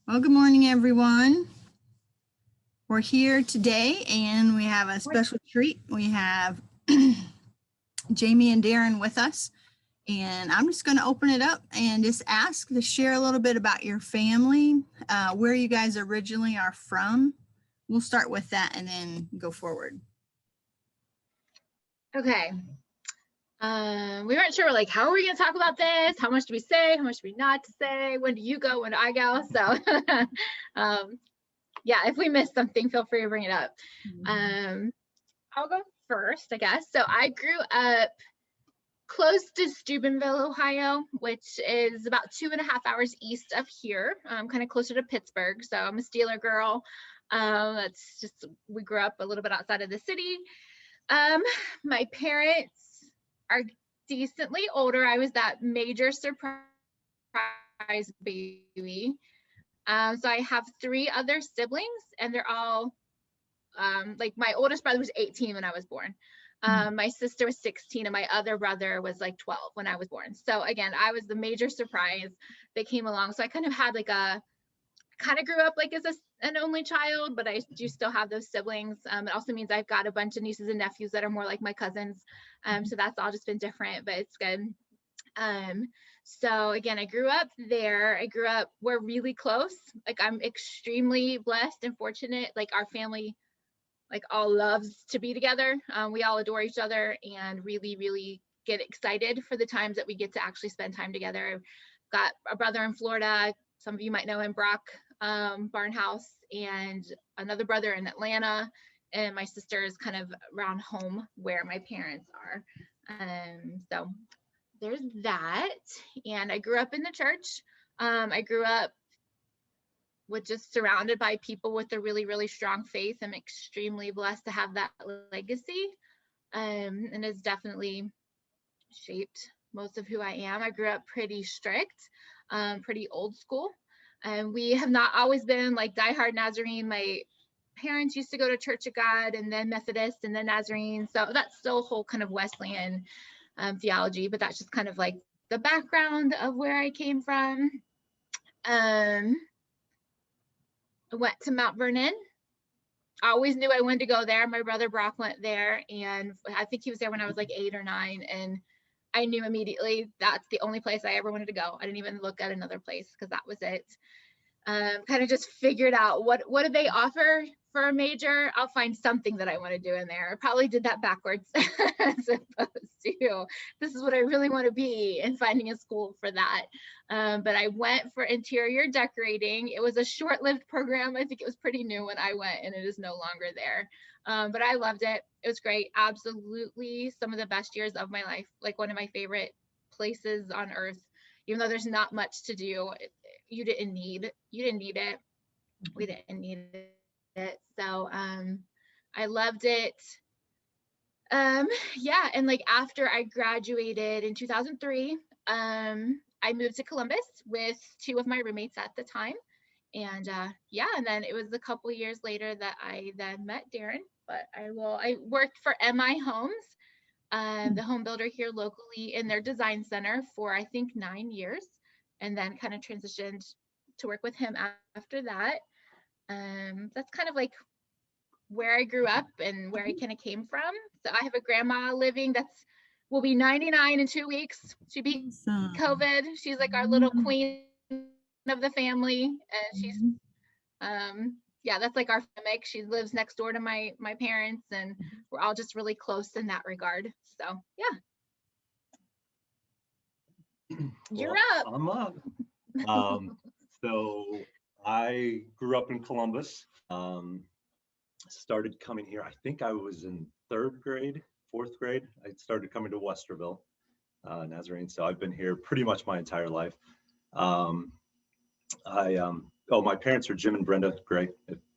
Well, good morning, everyone. We're here today and we have a special treat. We have Jamie and Darrin with us, and I'm just going to open it up and just ask to share a little bit about your family, where you guys originally are from. We'll start with that and then go forward. Okay. We weren't sure, like, how are we going to talk about this? How much do we say? How much do we not to say? When do you go? When do I go? So, yeah, if we missed something, feel free to bring it up. I'll go first, I guess. So I grew up close to Steubenville, Ohio, which is about 2.5 hours east of here, kind of closer to Pittsburgh. So I'm a Steeler girl. That's just, we grew up a little bit outside of the city. My parents are decently older. I was that major surprise baby. So I have 3 other siblings, and they're all, like, my oldest brother was 18 when I was born. My sister was 16, and my other brother was like 12 when I was born. So again, I was the major surprise that came along. So I kind of had like kind of grew up like as an only child, but I do still have those siblings. It also means I've got a bunch of nieces and nephews that are more like my cousins. So that's all just been different, but it's good. So again, I grew up there. We're really close. Like, I'm extremely blessed and fortunate. Like, our family, like, all loves to be together. We all adore each other and really, really get excited for the times that we get to actually spend time together. I've got a brother in Florida. Some of you might know him, Brock Barnhouse, and another brother in Atlanta. And my sister is kind of around home where my parents are. So there's that. And I grew up in the church. I grew up with just surrounded by people with a really, really strong faith. I'm extremely blessed to have that legacy. And it's definitely shaped most of who I am. I grew up pretty strict, pretty old school. And we have not always been like diehard Nazarene. My parents used to go to Church of God and then Methodist and then Nazarene. So that's still a whole kind of Wesleyan theology, but that's just kind of like the background of where I came from. I went to Mount Vernon. I always knew I wanted to go there. My brother Brock went there, and I think he was there when I was like 8 or 9, and I knew immediately that's the only place I ever wanted to go. I didn't even look at another place because that was it. Kind of just figured out what do they offer for a major. I'll find something that I want to do in there. I probably did that backwards as opposed to this is what I really want to be and finding a school for that. But I went for interior decorating. It was a short-lived program. I think it was pretty new when I went, and it is no longer there. But I loved it. It was great. Absolutely some of the best years of my life. Like, one of my favorite places on earth. Even though there's not much to do, you didn't need it. We didn't need it. So I loved it. Yeah, and like after I graduated in 2003, I moved to Columbus with 2 of my roommates at the time. And yeah, and then it was a couple years later that I then met Darrin. But I worked for MI Homes, the home builder here locally, in their design center for I think 9 years, and then kind of transitioned to work with him after that. That's kind of like where I grew up and where I kind of came from. So I have a grandma living will be 99 in 2 weeks. She beat COVID. She's like our little queen of the family, and she's yeah, that's like our family. She lives next door to my parents, and we're all just really close in that regard. So yeah. You're up. I'm up. So I grew up in Columbus. Started coming here, I think I was in 3rd grade, 4th grade. I started coming to Westerville, Nazarene. So I've been here pretty much my entire life. My parents are Jim and Brenda Gray.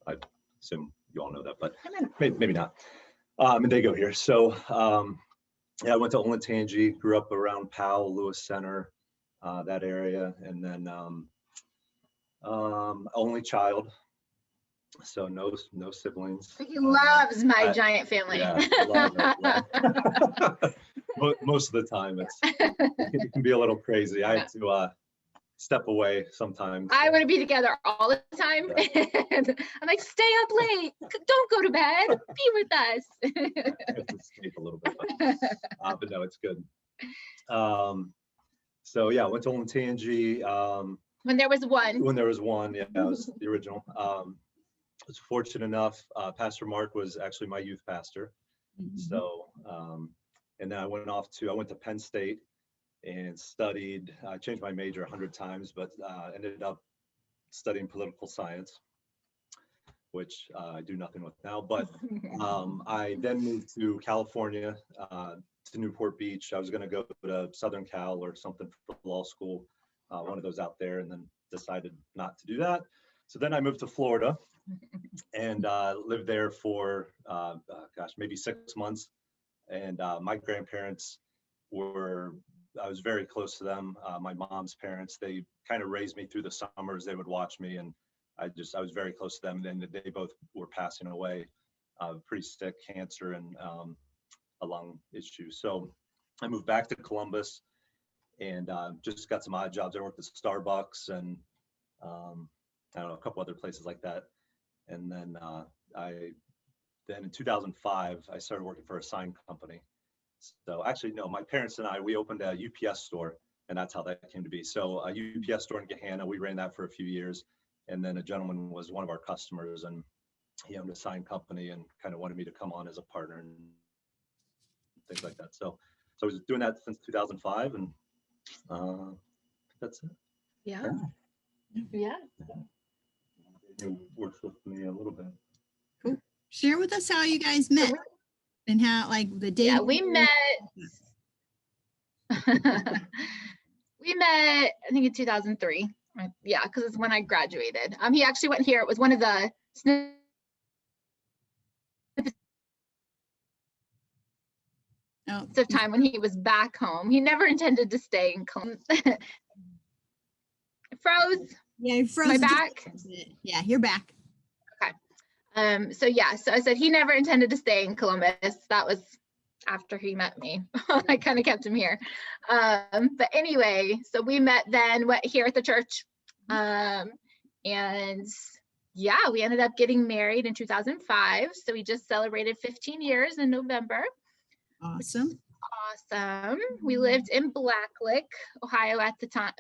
I assume you all know that, but maybe not. And they go here. So yeah, I went to Olentangy, grew up around Powell, Lewis Center, that area, and then only child. So no siblings. He loves my giant family. Yeah, love it. Most of the time it can be a little crazy. I had to step away sometimes. I want to be together all the time. And I'm like, stay up late. Don't go to bed. Be with us. I have to escape a little bit, but no, it's good. So yeah, I went to Olentangy. When there was one. When there was one, yeah, that was the original. I was fortunate enough, Pastor Mark was actually my youth pastor. So, and then I went to Penn State and studied, I changed my major 100 times, but ended up studying political science, which I do nothing with now. But I then moved to California, to Newport Beach. I was going to go to Southern Cal or something for law school, one of those out there, and then decided not to do that. So then I moved to Florida and lived there for, maybe 6 months. And my grandparents I was very close to them. My mom's parents, they kind of raised me through the summers. They would watch me, and I was very close to them. And then they both were passing away, pretty sick, cancer and a lung issue. So I moved back to Columbus and just got some odd jobs. I worked at Starbucks and I don't know, a couple other places like that. And then in 2005, I started working for a sign company. So actually, no, my parents and we opened a UPS store, and that's how that came to be. So a UPS store in Gahanna, we ran that for a few years. And then a gentleman was one of our customers, and he owned a sign company and kind of wanted me to come on as a partner and things like that. So I was doing that since 2005, and that's it. Yeah. Yeah. It works with me a little bit. Cool. Share with us how you guys met and how, like, the day. Yeah, we met. We met, I think, in 2003. Yeah, because it's when I graduated. He actually went here. It was one of the of time when he was back home. He never intended to stay in Columbus. Froze. Yeah, you froze. My back. Yeah, you're back. Okay. So I said he never intended to stay in Columbus. That was after he met me. I kind of kept him here. But anyway, so we met then here at the church. And yeah, we ended up getting married in 2005. So we just celebrated 15 years in November. Awesome. We lived in Blacklick, Ohio at the time.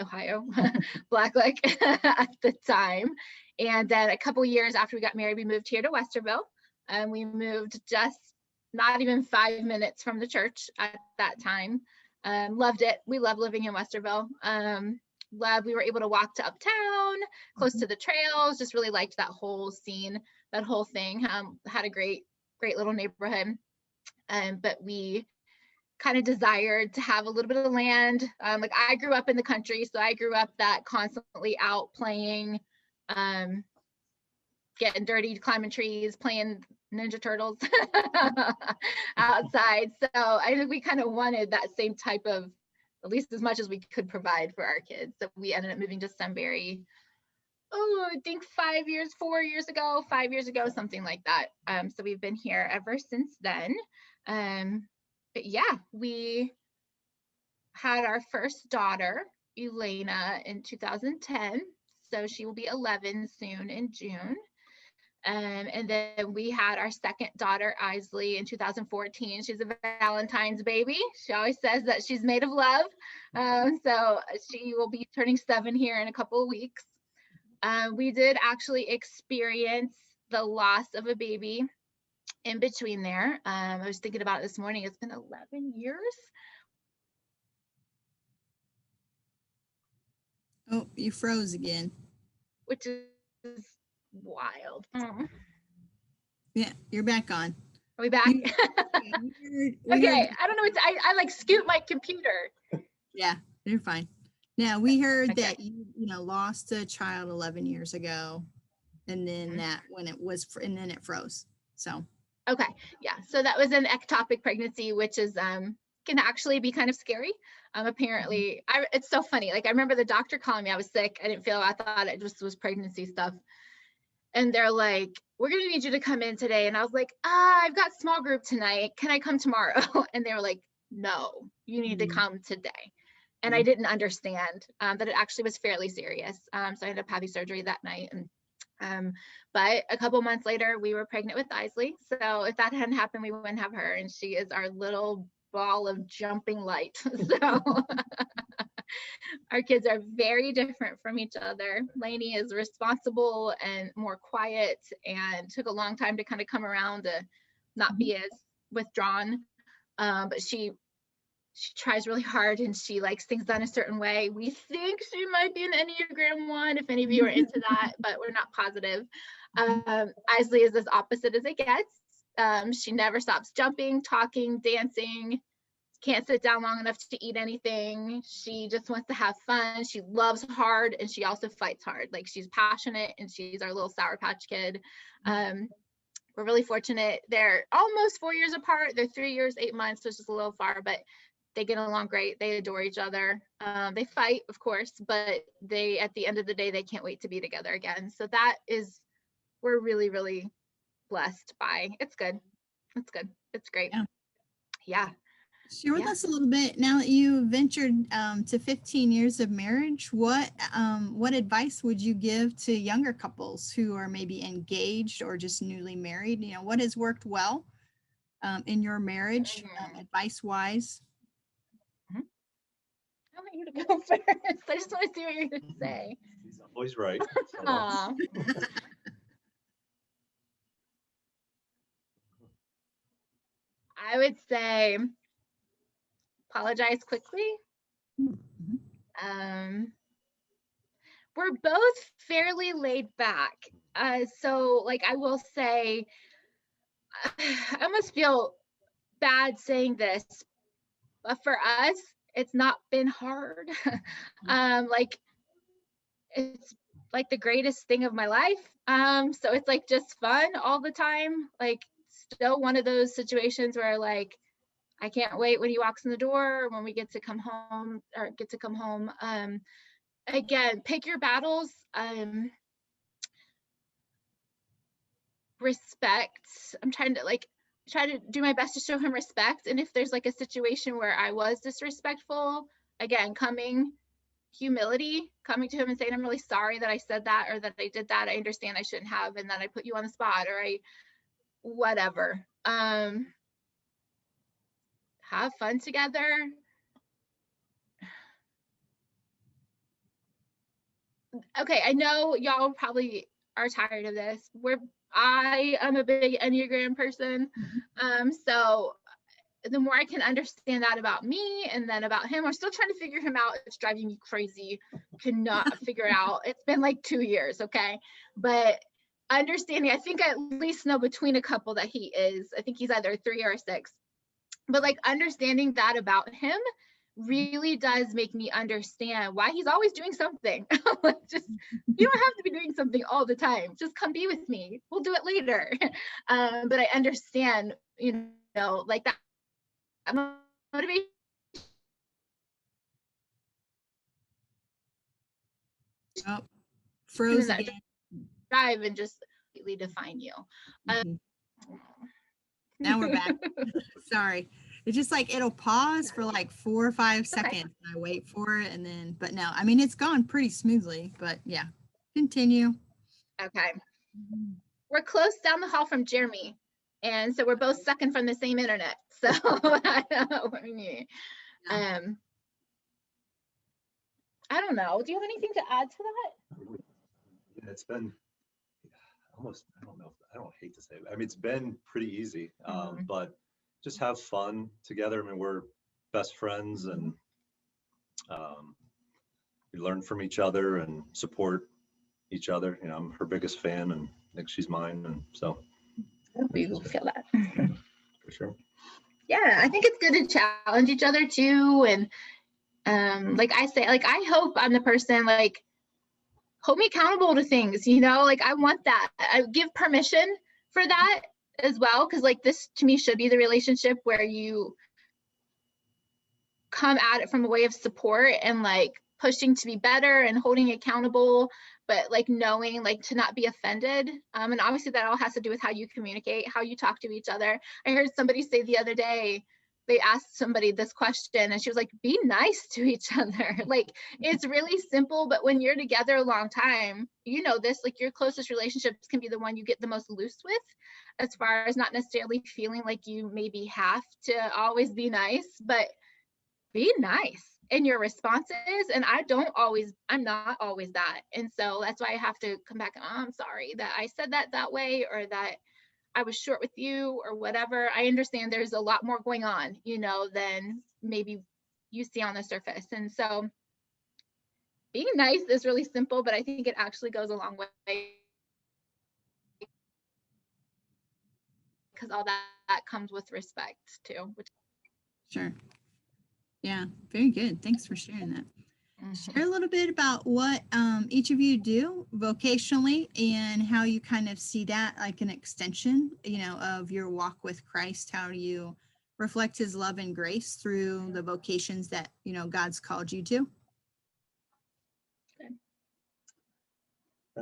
Blacklick at the time. And then a couple years after we got married, we moved here to Westerville. And we moved just not even 5 minutes from the church at that time. Loved it. We loved living in Westerville. We were able to walk to uptown, close to the trails. Just really liked that whole scene, that whole thing. Had a great little neighborhood. But we kind of desired to have a little bit of land. Like, I grew up in the country, so I grew up that constantly out playing, getting dirty, climbing trees, playing Ninja Turtles outside. So I think we kind of wanted that same type of, at least as much as we could provide for our kids. So we ended up moving to Sunbury, I think 5 years ago, something like that. So we've been here ever since then. But yeah, we had our first daughter, Elena, in 2010. So she will be 11 soon in June. And then we had our second daughter, Isley, in 2014. She's a Valentine's baby. She always says that she's made of love. So she will be turning 7 here in a couple of weeks. We did actually experience the loss of a baby in between there. I was thinking about it this morning. It's been 11 years. Oh, you froze again. Which is wild. Yeah, you're back on. Are we back? Okay, I don't know. I like scoot my computer. Yeah, you're fine. Now, we heard that you lost a child 11 years ago, and then and then it froze. So. Okay, yeah. So that was an ectopic pregnancy, which is can actually be kind of scary. Apparently, it's so funny. Like, I remember the doctor calling me. I was sick. I didn't feel. I thought it just was pregnancy stuff. And they're like, "We're gonna need you to come in today." And I was like, "I've got small group tonight. Can I come tomorrow?" And they were like, "No, you need to come today." And I didn't understand that it actually was fairly serious. So I ended up having surgery that night. And but a couple months later, we were pregnant with Isley. So if that hadn't happened, we wouldn't have her. And she is our little ball of jumping light. So our kids are very different from each other. Lainey is responsible and more quiet, and took a long time to kind of come around to not be as withdrawn. But she tries really hard, and she likes things done a certain way. We think she might be an Enneagram 1, if any of you are into that, but we're not positive. Isley is as opposite as it gets. She never stops jumping, talking, dancing, can't sit down long enough to eat anything. She just wants to have fun. She loves hard, and she also fights hard. Like, she's passionate, and she's our little Sour Patch Kid. We're really fortunate. They're almost 4 years apart. They're 3 years, 8 months, which is a little far, but they get along great. They adore each other. They fight, of course, but they, at the end of the day, they can't wait to be together again. So that is, we're really, really blessed by. It's good. It's good. It's great. Yeah. Share with us a little bit, now that you ventured to 15 years of marriage, what advice would you give to younger couples who are maybe engaged or just newly married? You know, what has worked well in your marriage, advice-wise? I want you to go first. I just want to see what you're going to say. He's always right. Aw. I would say apologize quickly. We're both fairly laid back. So like, I will say, I almost feel bad saying this, but for us, it's not been hard. Like, it's like the greatest thing of my life. So it's like just fun all the time. Like, still one of those situations where like, I can't wait when he walks in the door, when we get to come home. Again, pick your battles. Respect. I'm trying to do my best to show him respect. And if there's like a situation where I was disrespectful, again, humility, coming to him and saying, I'm really sorry that I said that, or that I did that. I understand I shouldn't have, and that I put you on the spot, or whatever. Have fun together. Okay, I know y'all probably are tired of this. I am a big Enneagram person. So the more I can understand that about me and then about him, I'm still trying to figure him out. It's driving me crazy. Cannot figure out. It's been like 2 years, okay? But understanding, I think I at least know between a couple that he is. I think he's either 3 or 6. But like, understanding that about him really does make me understand why he's always doing something. Like, just, you don't have to be doing something all the time. Just come be with me. We'll do it later. But I understand, like that motivation. Oh, froze again. Drive and just completely define you. Now we're back. Sorry. It's just like, it'll pause for like 4 or 5 seconds. And I wait for it, and then, but no, I mean, it's gone pretty smoothly, but yeah, continue. Okay. We're close down the hall from Jeremy. And so we're both sucking from the same internet. So I know what you mean. I don't know. Do you have anything to add to that? Yeah, it's been almost, I don't hate to say it. I mean, it's been pretty easy, but just have fun together. I mean, we're best friends, and we learn from each other and support each other. I'm her biggest fan, and I think she's mine. And so we will feel that. For sure. Yeah, I think it's good to challenge each other too. And like I say, like, I hope I'm the person, like, hold me accountable to things, like, I want that. I give permission for that as well, because like, this to me should be the relationship where you come at it from a way of support and like pushing to be better and holding accountable, but like knowing like to not be offended. And obviously that all has to do with how you communicate, how you talk to each other. I heard somebody say the other day, they asked somebody this question and she was like, be nice to each other. Like, it's really simple, but when you're together a long time, you know this, like your closest relationships can be the one you get the most loose with, as far as not necessarily feeling like you maybe have to always be nice, but be nice in your responses. And I'm not always that. And so that's why I have to come back and, oh, I'm sorry that I said that way, or that I was short with you, or whatever. I understand there's a lot more going on, than maybe you see on the surface. And so being nice is really simple, but I think it actually goes a long way, because all that comes with respect too. Sure. Yeah, very good. Thanks for sharing that. Share a little bit about what each of you do vocationally and how you kind of see that like an extension, of your walk with Christ. How do you reflect his love and grace through the vocations that, God's called you to?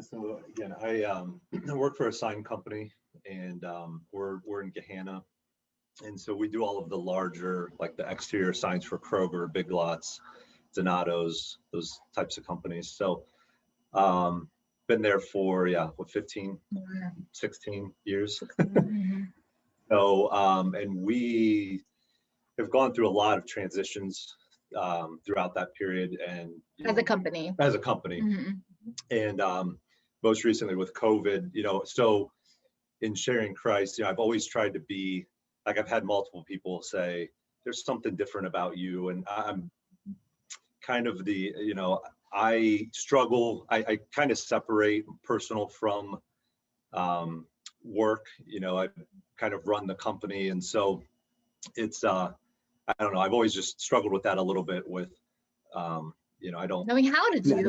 So again, I work for a sign company, and we're in Gahanna. And so we do all of the larger, like the exterior signs for Kroger, Big Lots, Donato's, those types of companies. So been there for 15, 16 years. So and we have gone through a lot of transitions throughout that period, and As a company. Mm-hmm. And most recently with COVID, so in sharing Christ, I've always tried to be like, I've had multiple people say there's something different about you, and I'm kind of I struggle. I kind of separate personal from work. I kind of run the company, and so it's I don't know. I've always just struggled with that a little bit. With I don't knowing how to do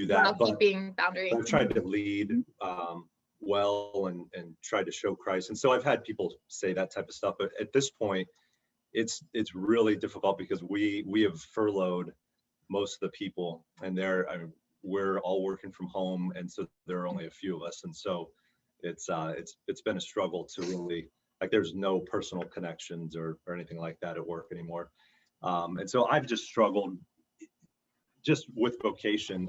that, while keeping boundaries. I've tried to lead well and try to show Christ, and so I've had people say that type of stuff. But at this point, it's really difficult because we have furloughed most of the people, and we're all working from home, and so there are only a few of us, and so it's been a struggle to really, like, there's no personal connections or anything like that at work anymore, and so I've just struggled just with vocation,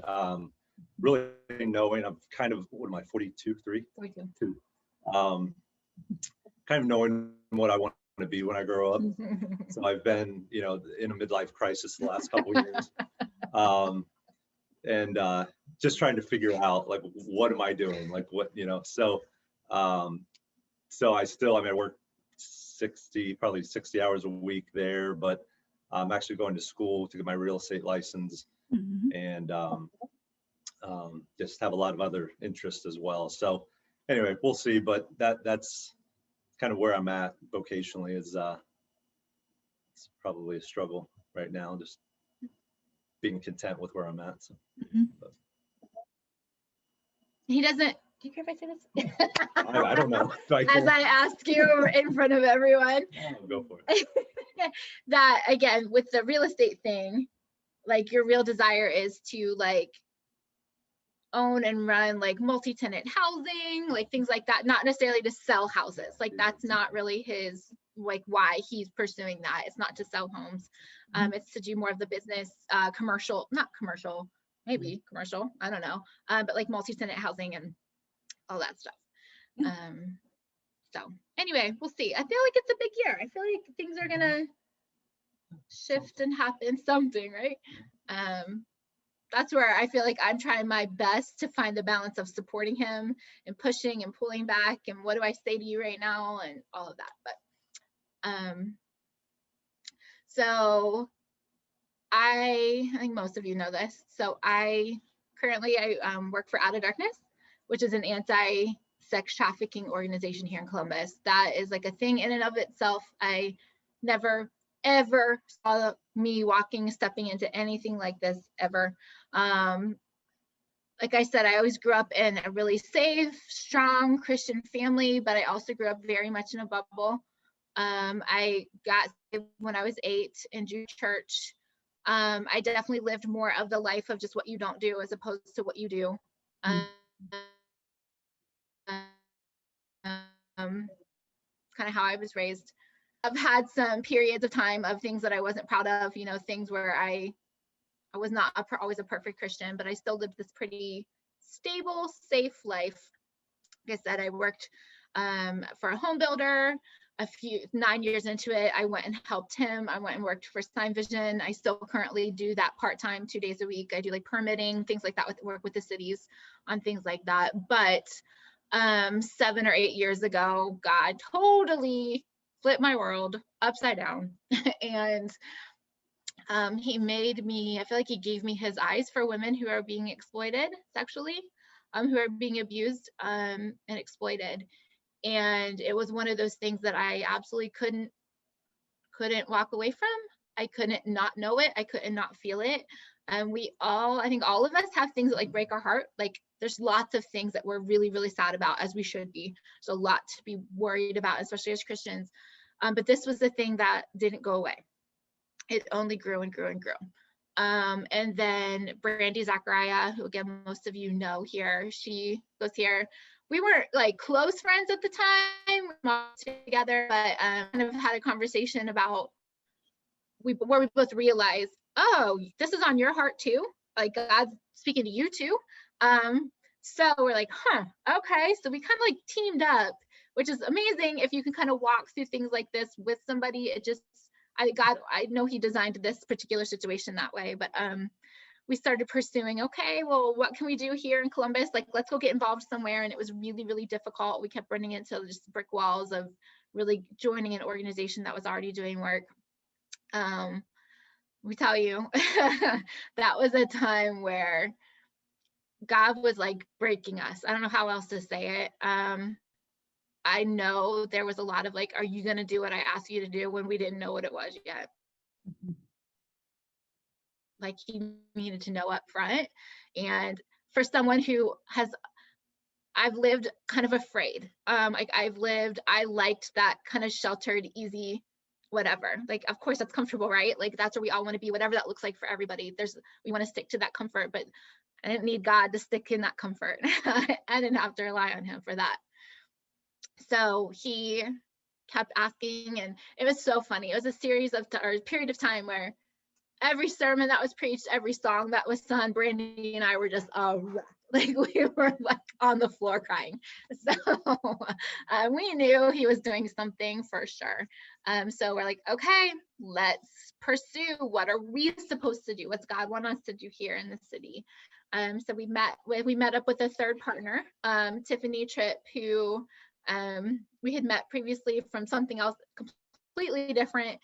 really knowing I'm kind of, what am I, 42, 42, kind of knowing what I want to be when I grow up. So I've been, in a midlife crisis the last couple of years, and just trying to figure out, like, what am I doing? Like, what, so I work probably 60 hours a week there, but I'm actually going to school to get my real estate license, and just have a lot of other interests as well. So anyway, we'll see, but that's kind of where I'm at vocationally. Is it's probably a struggle right now, just being content with where I'm at. So. He doesn't. Do you care if I say this? I don't know. As I ask you in front of everyone. Go for it. That, again, with the real estate thing, like, your real desire is to, like, own and run, like, multi-tenant housing, like things like that, not necessarily to sell houses. Like, that's not really his, like, why he's pursuing that. It's not to sell homes. It's to do more of the business, not commercial, maybe commercial, I don't know, but like multi-tenant housing and all that stuff. So anyway, we'll see. I feel like it's a big year. I feel like things are gonna shift and happen something, right? That's where I feel like I'm trying my best to find the balance of supporting him and pushing and pulling back and what do I say to you right now and all of that. But so I think most of you know this. So I currently work for Out of Darkness, which is an anti-sex trafficking organization here in Columbus. That is like a thing in and of itself. I never ever saw me stepping into anything like this ever. Like I said, I always grew up in a really safe, strong Christian family, but I also grew up very much in a bubble. I got saved when I was 8 in Jewish church. I definitely lived more of the life of just what you don't do as opposed to what you do. Kind of how I was raised. I've had some periods of time of things that I wasn't proud of, you know, things where I was not always a perfect Christian, but I still lived this pretty stable, safe life. Like I said, I worked for a home builder. 9 years into it, I went and helped him. I went and worked for Sign Vision. I still currently do that part-time, 2 days a week. I do like permitting, things like that, work with the cities on things like that. But 7 or 8 years ago, God totally flipped my world upside down. And he made me, I feel like he gave me his eyes for women who are being exploited sexually, who are being abused and exploited. And it was one of those things that I absolutely couldn't walk away from. I couldn't not know it. I couldn't not feel it. And I think all of us have things that like break our heart. Like there's lots of things that we're really, really sad about, as we should be. There's a lot to be worried about, especially as Christians. But this was the thing that didn't go away. It only grew and grew and grew. And then Brandy Zachariah, who again, most of you know here, she goes here. We weren't like close friends at the time, together, but kind of had a conversation about where we both realized, oh, this is on your heart too. Like God's speaking to you too. So we're like, okay. So we kind of like teamed up, which is amazing if you can kind of walk through things like this with somebody. It just, I know he designed this particular situation that way, but we started pursuing, okay, well, what can we do here in Columbus? Like, let's go get involved somewhere. And it was really, really difficult. We kept running into just brick walls of really joining an organization that was already doing work. We tell you, that was a time where God was like breaking us. I don't know how else to say it. I know there was a lot of like, are you going to do what I asked you to do, when we didn't know what it was yet? Like he needed to know up front. And for someone who I've lived kind of afraid. I liked that kind of sheltered, easy, whatever. Like, of course that's comfortable, right? Like that's where we all want to be, whatever that looks like for everybody. We want to stick to that comfort, but I didn't need God to stick in that comfort. I didn't have to rely on him for that. So he kept asking, and it was so funny. It was a period of time where every sermon that was preached, every song that was sung, Brandy and I were just like we were like on the floor crying. So we knew he was doing something for sure. So we're like, okay, let's pursue. What are we supposed to do? What's God want us to do here in the city? So we met up with a third partner, Tiffany Tripp, who we had met previously from something else completely different.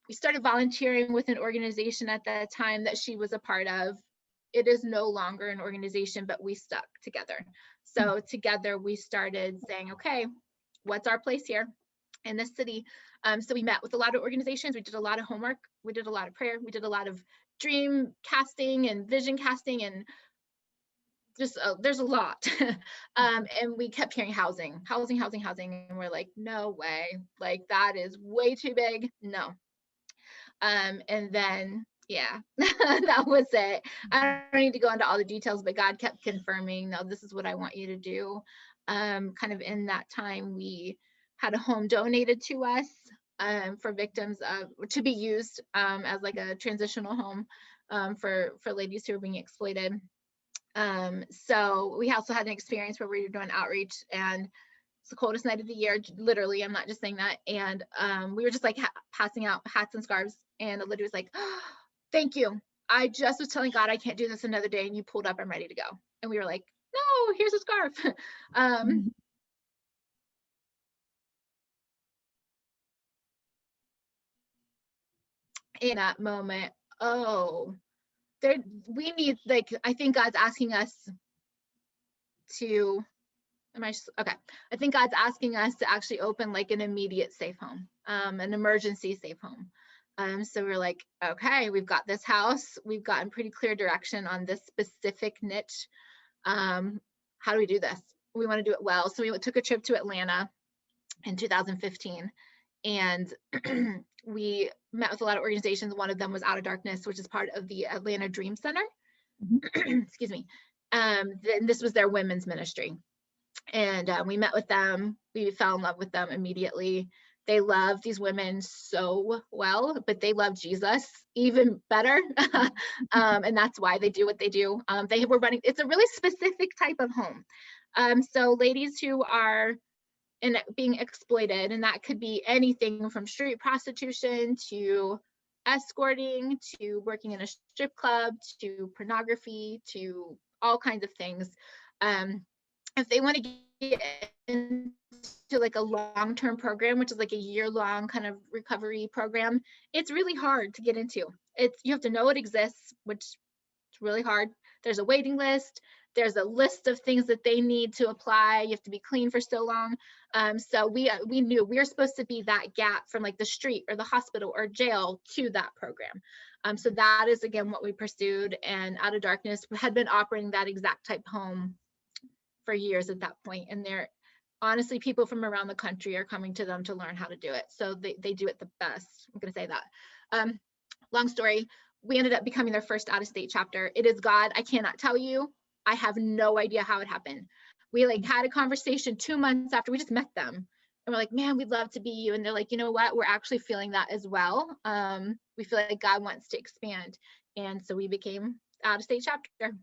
We started volunteering with an organization at that time that she was a part of. It is no longer an organization, but we stuck together. So together we started saying, okay, what's our place here in this city? So we met with a lot of organizations. We did a lot of homework. We did a lot of prayer. We did a lot of dream casting and vision casting, and just there's a lot. And we kept hearing housing. And we're like, no way, like that is way too big. No. And then, yeah, that was it. I don't need to go into all the details, but God kept confirming, no, this is what I want you to do. Kind of in that time, we had a home donated to us for victims to be used as like a transitional home for ladies who are being exploited. So we also had an experience where we were doing outreach, and it's the coldest night of the year, literally, I'm not just saying that. And we were just like passing out hats and scarves, and Lydia was like, oh, thank you. I just was telling God I can't do this another day, and you pulled up, I'm ready to go. And we were like, no, here's a scarf. In that moment, we need, like, I think God's asking us to, I think God's asking us to actually open like an immediate safe home, an emergency safe home. So we're like, okay, we've got this house. We've gotten pretty clear direction on this specific niche. How do we do this? We want to do it well. So we took a trip to Atlanta in 2015, and we met with a lot of organizations. One of them was Out of Darkness, which is part of the Atlanta Dream Center. Excuse me. This was their women's ministry. And we met with them. We fell in love with them immediately. They love these women so well, but they love Jesus even better. And that's why they do what they do. They were running, it's a really specific type of home. So ladies who are being exploited, and that could be anything from street prostitution to escorting to working in a strip club to pornography to all kinds of things. If they want to get into like a long-term program, which is like a year-long kind of recovery program, it's really hard to get into. You have to know it exists, which is really hard. There's a waiting list. There's a list of things that they need to apply. You have to be clean for so long. So we knew we were supposed to be that gap from like the street or the hospital or jail to that program. So that is, again, what we pursued. And Out of Darkness had been operating that exact type home for years at that point. And they're honestly, people from around the country are coming to them to learn how to do it. So they do it the best. I'm going to say that. Long story, we ended up becoming their first out-of-state chapter. It is God. I cannot tell you. I have no idea how it happened. We like had a conversation 2 months after we just met them. And we're like, man, we'd love to be you. And they're like, you know what? We're actually feeling that as well. We feel like God wants to expand. And so we became out-of-state chapter.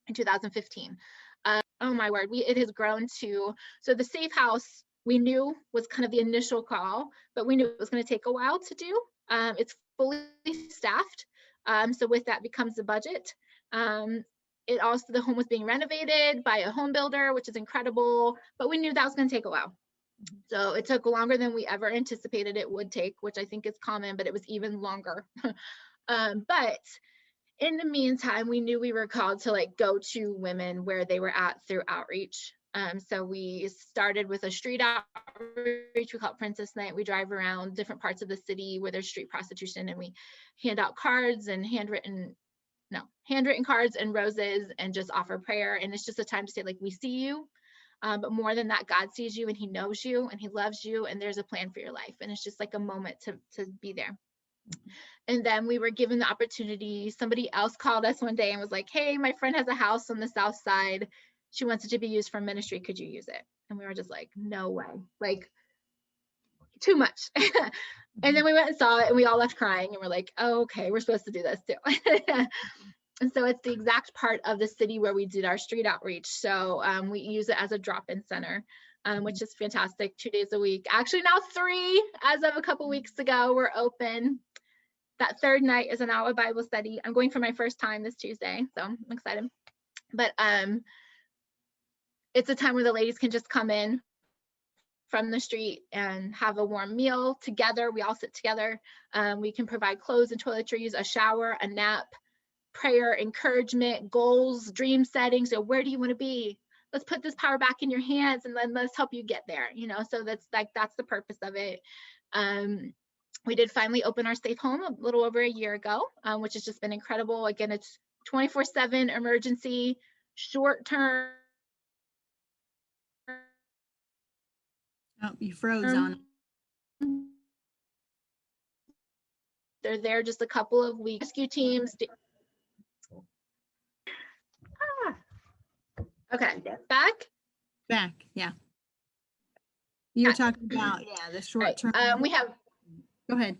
In 2015. Oh my word, it has grown to, so the safe house we knew was kind of the initial call, but we knew it was going to take a while to do. It's fully staffed. So with that becomes the budget. It also, the home was being renovated by a home builder, which is incredible, but we knew that was going to take a while. So it took longer than we ever anticipated it would take, which I think is common, but it was even longer. But in the meantime, we knew we were called to like go to women where they were at through outreach. So we started with a street outreach. We call it Princess Night. We drive around different parts of the city where there's street prostitution, and we hand out cards and handwritten cards and roses and just offer prayer. And it's just a time to say, like, we see you. But more than that, God sees you and he knows you and he loves you and there's a plan for your life. And it's just like a moment to be there. And then we were given the opportunity. Somebody else called us one day and was like, hey, my friend has a house on the south side. She wants it to be used for ministry. Could you use it? And we were just like, no way, like too much. And then we went and saw it and we all left crying and we're like, oh, okay, we're supposed to do this too. And so it's the exact part of the city where we did our street outreach. So we use it as a drop-in center, which is fantastic. 2 days a week, actually now 3 as of a couple weeks ago, we're open. That third night is an hour Bible study. I'm going for my first time this Tuesday, so I'm excited. But it's a time where the ladies can just come in from the street and have a warm meal together. We all sit together. We can provide clothes and toiletries, a shower, a nap, prayer, encouragement, goals, dream setting. So where do you want to be? Let's put this power back in your hands and then let's help you get there. You know, so that's the purpose of it. We did finally open our safe home a little over a year ago, which has just been incredible. Again, it's 24/7 emergency, short term. Oh, you froze on. They're there just a couple of weeks. Rescue teams. Okay, back? Back, yeah. You were talking about, yeah, the short term. We have. Go ahead.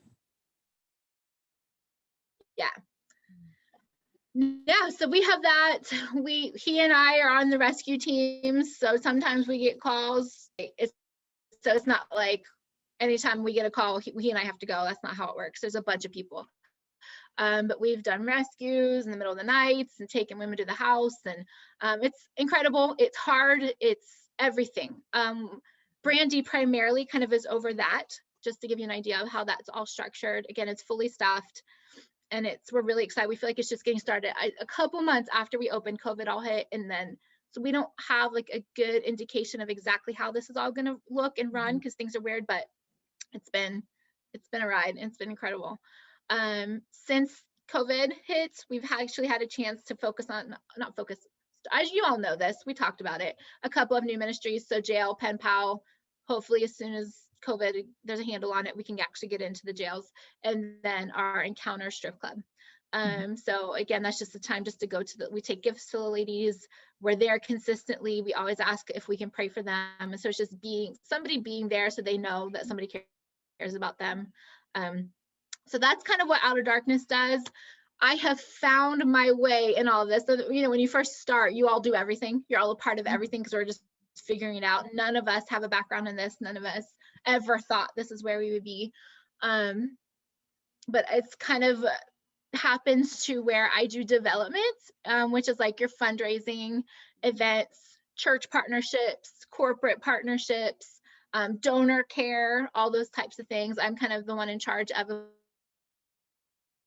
Yeah, so we have that. He and I are on the rescue teams, so sometimes we get calls. It's not like anytime we get a call, he and I have to go. That's not how it works. There's a bunch of people. But we've done rescues in the middle of the nights and taken women to the house, and it's incredible. It's hard. It's everything. Brandy primarily kind of is over that, just to give you an idea of how that's all structured. Again, it's fully staffed, and we're really excited. We feel like it's just getting started. A couple months after we opened, COVID all hit, and then so we don't have like a good indication of exactly how this is all going to look and run because things are weird. But it's been a ride, and it's been incredible. Since COVID hit, we've actually had a chance to focus on, not focus, as you all know this, we talked about it, a couple of new ministries. So jail, pen pal, hopefully as soon as COVID, there's a handle on it, we can actually get into the jails, and then our Encounter strip club. So again, that's just the time just to go to we take gifts to the ladies. We're there consistently. We always ask if we can pray for them. And so it's just somebody being there so they know that somebody cares about them. So that's kind of what Out of Darkness does. I have found my way in all of this. So, when you first start, you all do everything. You're all a part of everything because we're just figuring it out. None of us have a background in this. None of us ever thought this is where we would be. But it's kind of happens to where I do development, which is like your fundraising, events, church partnerships, corporate partnerships, donor care, all those types of things. I'm kind of the one in charge of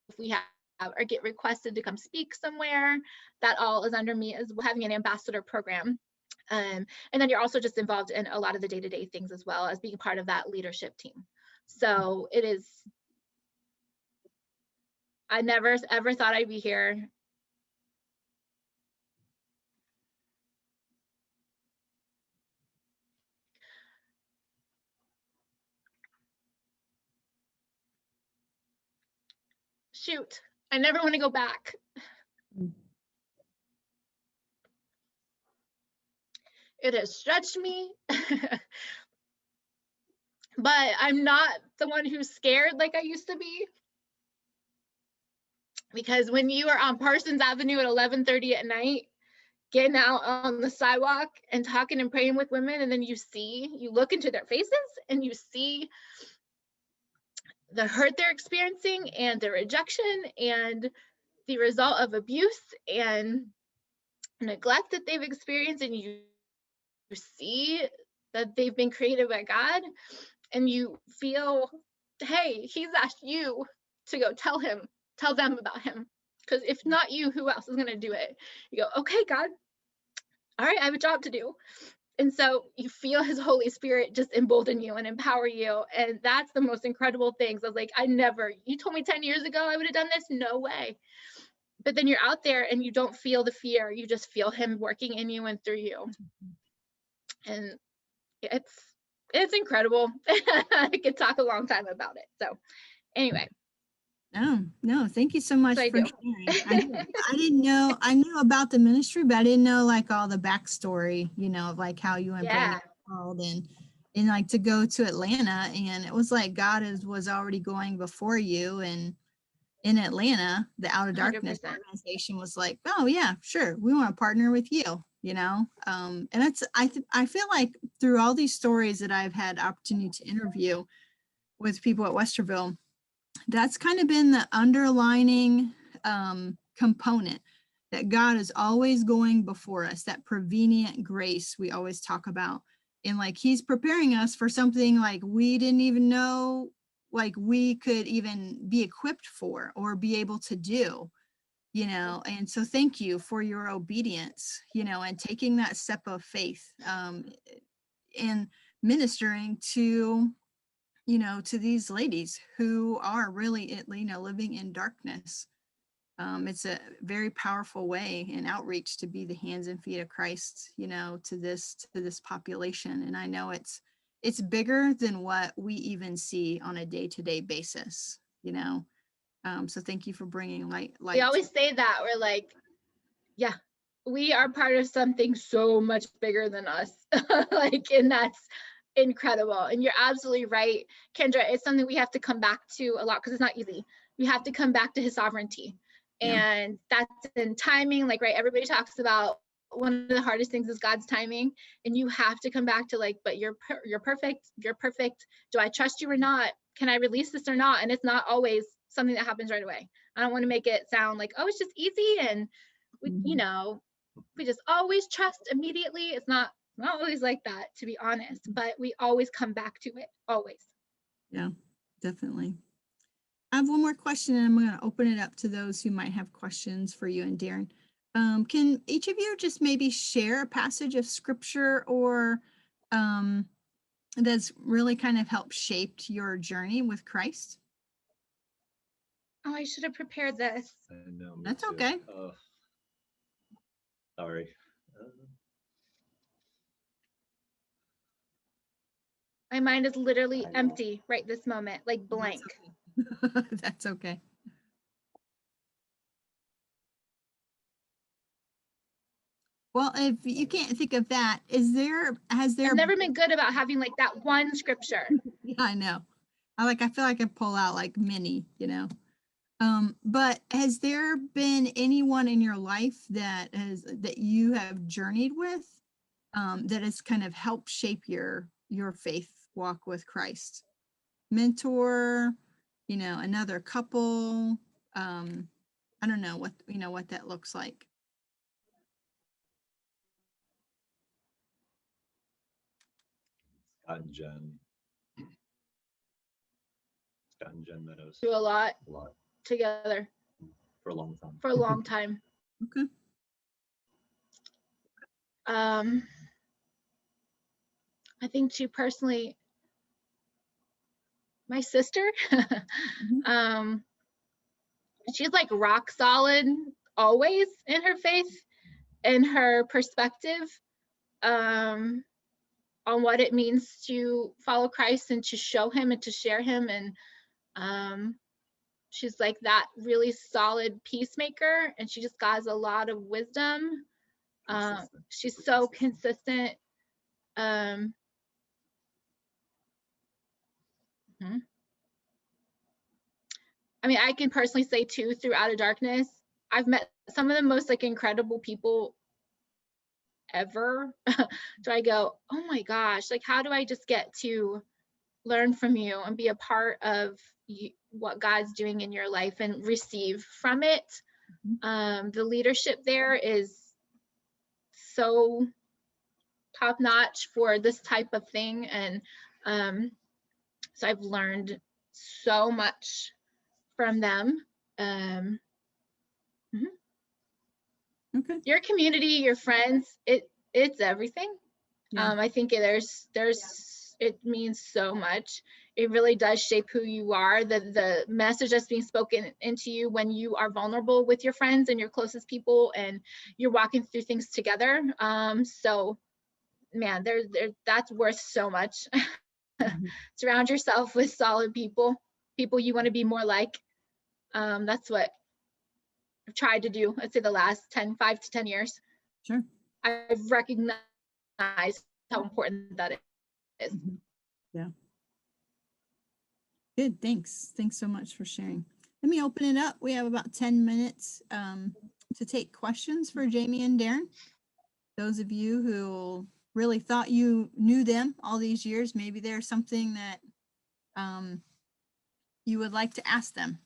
if we have or get requested to come speak somewhere, that all is under me as having an ambassador program. And then you're also just involved in a lot of the day-to-day things as well as being part of that leadership team. So it is, I never ever thought I'd be here. Shoot, I never want to go back. It has stretched me, but I'm not the one who's scared like I used to be. Because when you are on Parsons Avenue at 11:30 at night, getting out on the sidewalk and talking and praying with women, and then you look into their faces and you see the hurt they're experiencing and the rejection and the result of abuse and neglect that they've experienced, and you see that they've been created by God, and you feel, hey, he's asked you to go tell them about him, because if not you, who else is going to do it? You go, okay, God, all right, I have a job to do. And so you feel his Holy Spirit just embolden you and empower you. And that's the most incredible things. I was like, you told me 10 years ago I would have done this? No way. But then you're out there and you don't feel the fear. You just feel him working in you and through you. And it's incredible. I could talk a long time about it. So anyway. No, thank you so much So for sharing. I didn't know, I knew about the ministry, but I didn't know like all the backstory, of like how you and Brandon called and like to go to Atlanta. And it was like God was already going before you, and in Atlanta, the Out of Darkness 100%. organization was like, oh yeah, sure, we want to partner with you, and it's I feel like through all these stories that I've had opportunity to interview with people at Westerville, that's kind of been the underlining component, that God is always going before us, that prevenient grace we always talk about. And like he's preparing us for something like we didn't even know like we could even be equipped for or be able to do, and so thank you for your obedience, and taking that step of faith, and ministering to to these ladies who are really, living in darkness. It's a very powerful way in outreach to be the hands and feet of Christ, to this population. And I know it's bigger than what we even see on a day-to-day basis, so thank you for bringing light. We always say that we're like, yeah, we are part of something so much bigger than us. And that's incredible. And you're absolutely right, Kendra. It's something we have to come back to a lot because it's not easy. We have to come back to his sovereignty. Yeah. And that's in timing, right? Everybody talks about one of the hardest things is God's timing. And you have to come back to but you're perfect. You're perfect. Do I trust you or not? Can I release this or not? And it's not always something that happens right away. I don't want to make it sound like, oh, it's just easy. And we, we just always trust immediately. It's not always like that, to be honest, but we always come back to it, always. Yeah, definitely. I have one more question, and I'm going to open it up to those who might have questions for you and Darrin. Can each of you just maybe share a passage of scripture or that's really kind of helped shaped your journey with Christ? Oh, I should have prepared this. I know, That's too. okay. Sorry. My mind is literally empty right this moment, like blank. That's okay. Well, if you can't think of that, has there, I've never been good about having like that one scripture. yeah, I know. I feel like I pull out like many, but has there been anyone in your life that you have journeyed with, that has kind of helped shape your faith walk with Christ? Mentor, another couple, I don't know what that looks like. Scott and Jen Meadows. Do a lot A lot together for a long time. for a long time. Okay. I think too personally, my sister, she's like rock solid always in her faith and her perspective on what it means to follow Christ and to show him and to share him. And she's like that really solid peacemaker, and she just has a lot of wisdom. She's so consistent. I mean, I can personally say too, through Out of Darkness, I've met some of the most like incredible people ever. So I go, oh my gosh, like how do I just get to learn from you and be a part of what God's doing in your life and receive from it. The leadership there is so top notch for this type of thing. And so I've learned so much from them. Okay. Your community, your friends, it's everything. Yeah. I think it means so much. It really does shape who you are. The message that's being spoken into you when you are vulnerable with your friends and your closest people, and you're walking through things together. So, man, that's worth so much. Surround yourself with solid people you want to be more like. That's what I've tried to do, I'd say the last 5 to 10 years. Sure. I've recognized how important that is. Yeah. Good. Thanks so much for sharing. Let me open it up. We have about 10 minutes to take questions for Jami and Darrin. Those of you who really thought you knew them all these years, maybe there's something that you would like to ask them.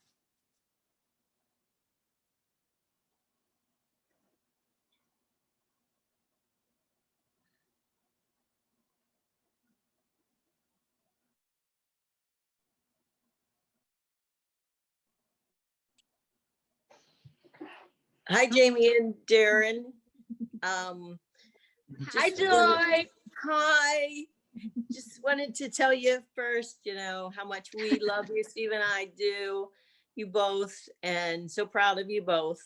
Hi, Jami and Darrin. Hi, Joy. Hi. Just wanted to tell you first, how much we love you, Steve and I do, you both, and so proud of you both.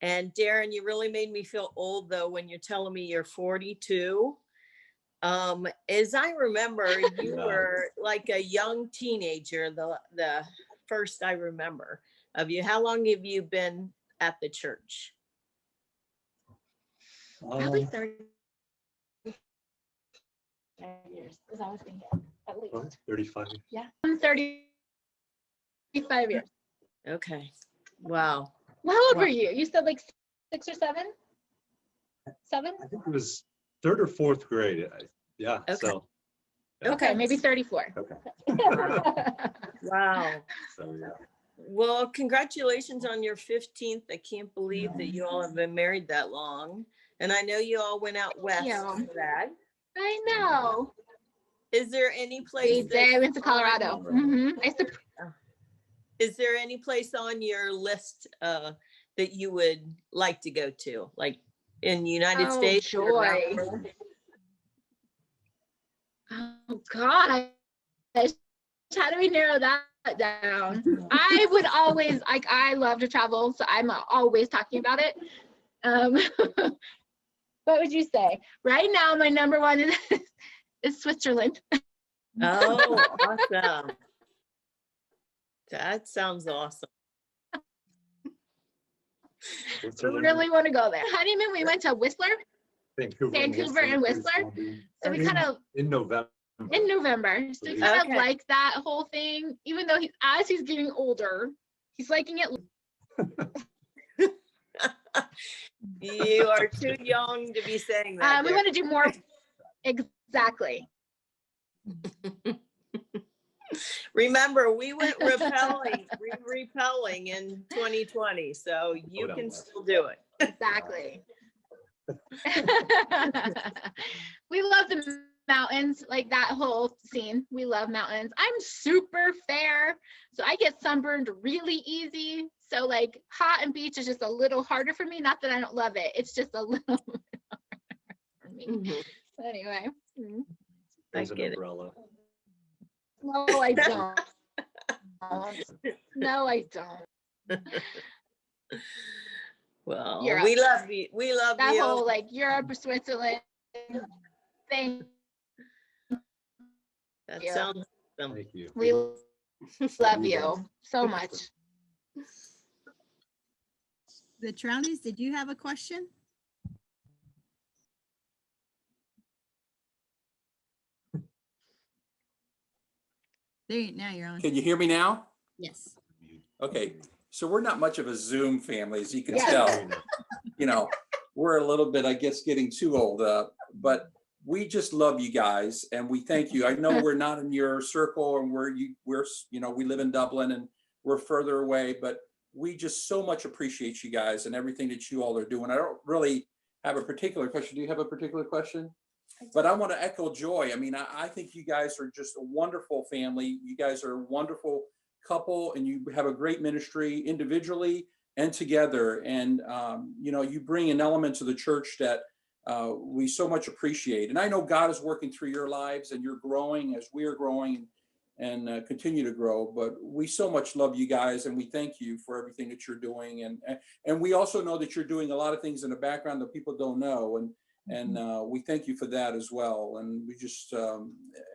And Darrin, you really made me feel old, though, when you're telling me you're 42. As I remember, you were like a young teenager, the first I remember of you. How long have you been at the church? Probably 35 years, as I was thinking, at least. 35 years. Yeah, 35 years. Okay. Wow. Well, how old were you? You said like 6 or 7? 7? I think it was 3rd or 4th grade. Yeah. Okay. So. Okay, maybe 34. Okay. Wow. So yeah. Well, congratulations on your 15th. I can't believe that you all have been married that long. And I know you all went out west for that. I know. Is there any place I went to Colorado. Is there any place on your list that you would like to go to, like in the United States? Joy. Oh God. How do we narrow that down? I would always I love to travel, so I'm always talking about it. What would you say? Right now, my number one is Switzerland. Oh, awesome. That sounds awesome. Really want to go there. Honeymoon, we went to Whistler. Vancouver and Whistler. So we kind of in November. in November. So we kind of Okay. like that whole thing, even though as he's getting older, he's liking it. You are too young to be saying that. We want to do more. Exactly. Remember, we went repelling in 2020, so you no. can still do it. Exactly. We love the mountains, like that whole scene. We love mountains. I'm super fair, so I get sunburned really easy. So like hot and beach is just a little harder for me. Not that I don't love it. It's just a little bit harder for me. Mhm. But anyway. There's an get it. umbrella. No, I don't. No, I don't. Well, Europe. we love you. We love That you. whole like Europe or Switzerland thing. That yeah. sounds awesome. Thank you. We love you so much. The Trouties, did you have a question? Now you're on. Can you hear me now? Yes. Okay, so we're not much of a Zoom family, as you can Yeah. tell. You know, we're a little bit, I guess, getting too old, but we just love you guys and we thank you. I know we're not in your circle and we're, you know, we live in Dublin and we're further away, but we just so much appreciate you guys and everything that you all are doing. I don't really have a particular question. Do you have a particular question? But I want to echo Joy. I mean, I think you guys are just a wonderful family. You guys are a wonderful couple and you have a great ministry individually and together. And, you know, you bring an element to the church that we so much appreciate. And I know God is working through your lives and you're growing as we are growing and continue to grow. But we so much love you guys and we thank you for everything that you're doing. And we also know that you're doing a lot of things in the background that people don't know. And we thank you for that as well. And we just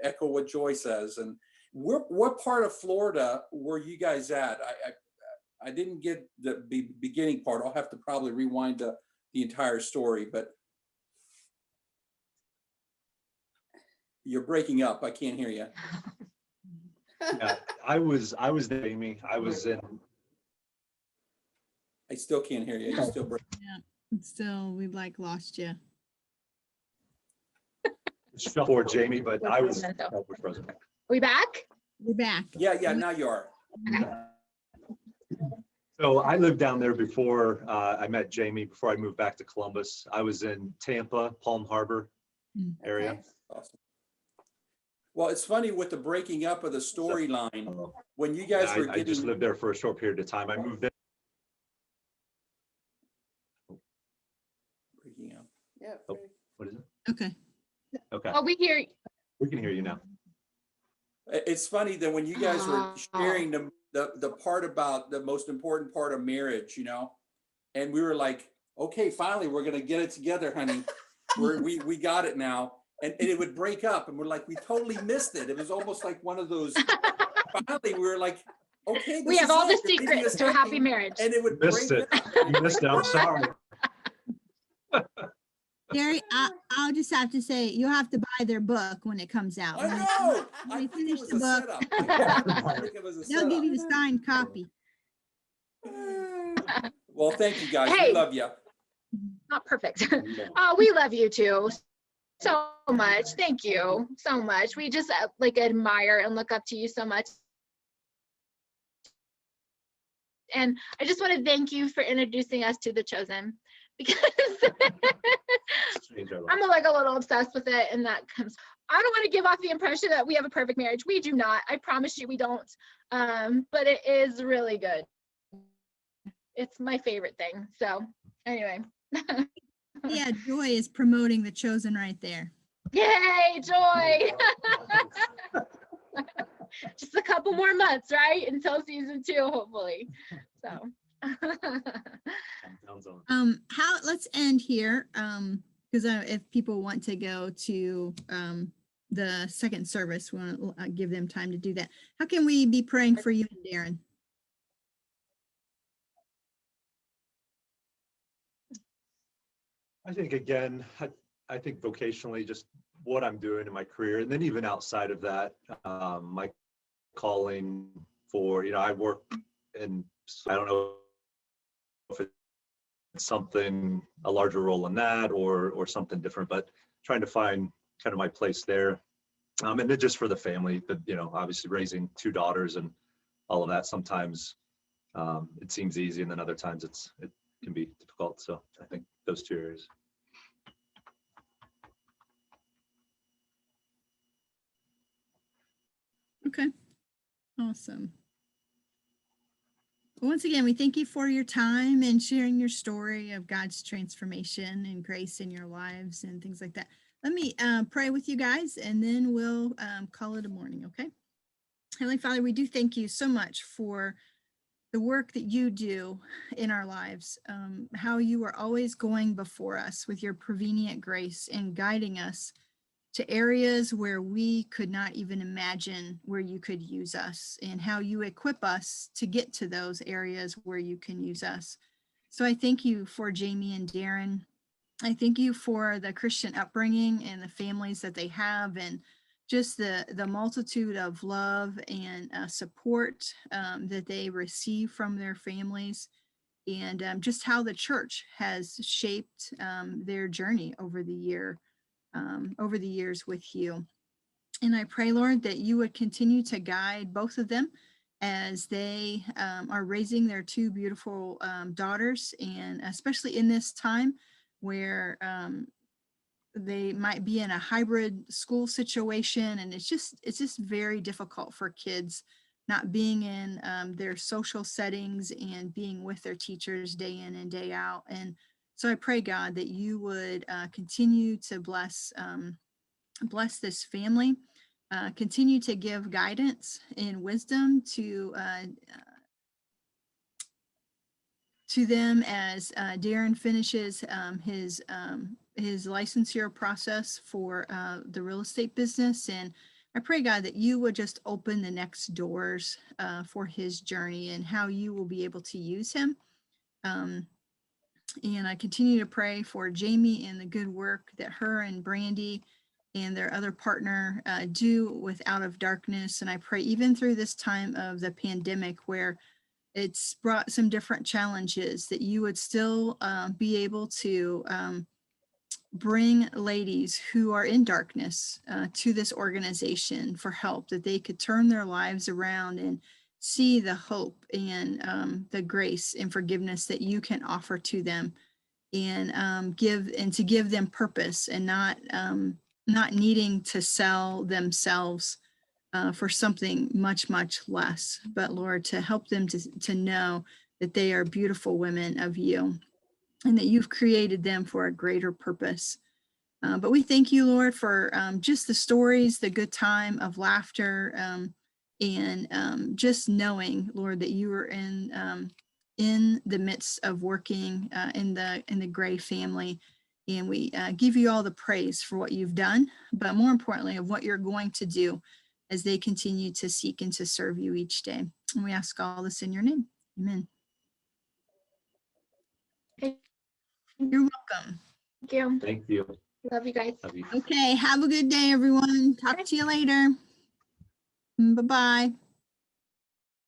echo what Joy says. And what part of Florida were you guys at? I didn't get the beginning part. I'll have to probably rewind the entire story, but you're breaking up. I can't hear you. Yeah, I was there, Amy. I was in. I still can't hear you. You're still breaking. Still, we've like lost you. For Jamie, but I was. We back? We're back. Yeah, now you are. So I lived down there before I met Jamie, before I moved back to Columbus. I was in Tampa, Palm Harbor area. Okay. Awesome. Well, it's funny with the breaking up of the storyline, when you guys were I getting. just lived there for a short period of time. I moved in. Breaking up. Oh, what is it? Okay. Okay, Oh, we hear. we can hear you now. It's funny that when you guys were sharing the part about the most important part of marriage, you know, and we were like, okay, finally, we're going to get it together, honey. We got it now. And it would break up and we're like, we totally missed it. It was almost like one of those, finally, we were like, okay. We have all the You're leaving secrets us to a happy hanging. marriage. And it would Missed break it. You missed it. I'm sorry. Gary, I'll just have to say, you'll have to buy their book when it comes out. I know. I When they think it finish was the a book, setup. I think it was a they'll give setup. you the signed copy. Well, thank you guys. Hey. We love you. Not perfect. Oh, we love you too so much. Thank you so much. We just like admire and look up to you so much. And I just want to thank you for introducing us to The Chosen, because I'm like a little obsessed with it, and that comes. I don't want to give off the impression that we have a perfect marriage. We do not. I promise you, we don't. But it is really good. It's my favorite thing. So anyway. Yeah, Joy is promoting The Chosen right there. Yay, Joy. Just a couple more months, right? Until season 2, hopefully. So. Let's end here. Because if people want to go to the second service, we want to give them time to do that. How can we be praying for you and Darrin? I think again, I think vocationally, just what I'm doing in my career, and then even outside of that, my calling for, I work in, I don't know if it's something, a larger role in that or something different, but trying to find kind of my place there. And then just for the family, but obviously raising 2 daughters and all of that, sometimes it seems easy, and then other times it can be difficult. So I think those 2 areas. Okay, awesome. Once again, we thank you for your time and sharing your story of God's transformation and grace in your lives and things like that. Let me pray with you guys, and then we'll call it a morning, okay? Heavenly Father, we do thank you so much for the work that you do in our lives, how you are always going before us with your prevenient grace and guiding us to areas where we could not even imagine where you could use us, and how you equip us to get to those areas where you can use us. So I thank you for Jami and Darrin. I thank you for the Christian upbringing and the families that they have, and just the multitude of love and support that they receive from their families, and just how the church has shaped their journey over the years with you. And I pray, Lord, that you would continue to guide both of them as they are raising their 2 beautiful daughters, and especially in this time where they might be in a hybrid school situation, and it's just very difficult for kids not being in their social settings and being with their teachers day in and day out. And so I pray, God, that you would continue to bless this family, continue to give guidance and wisdom to them as Darrin finishes his licensure process for the real estate business. And I pray, God, that you would just open the next doors for his journey and how you will be able to use him. And I continue to pray for Jami and the good work that her and Brandy and their other partner do with Out of Darkness. And I pray even through this time of the pandemic, where it's brought some different challenges, that you would still be able to bring ladies who are in darkness to this organization for help, that they could turn their lives around and see the hope and the grace and forgiveness that you can offer to them, and give them purpose, and not needing to sell themselves for something much, much less, but Lord, to help them to know that they are beautiful women of you, and that you've created them for a greater purpose. But we thank you, Lord, for just the stories, the good time of laughter, and just knowing, Lord, that you are in the midst of working in the Gray family. And we give you all the praise for what you've done, but more importantly, of what you're going to do as they continue to seek and to serve you each day. And we ask all this in your name. Amen. Thank You're welcome. you. Thank you. Love you guys. Love you. Okay, have a good day, everyone. Talk to you later. Bye-bye.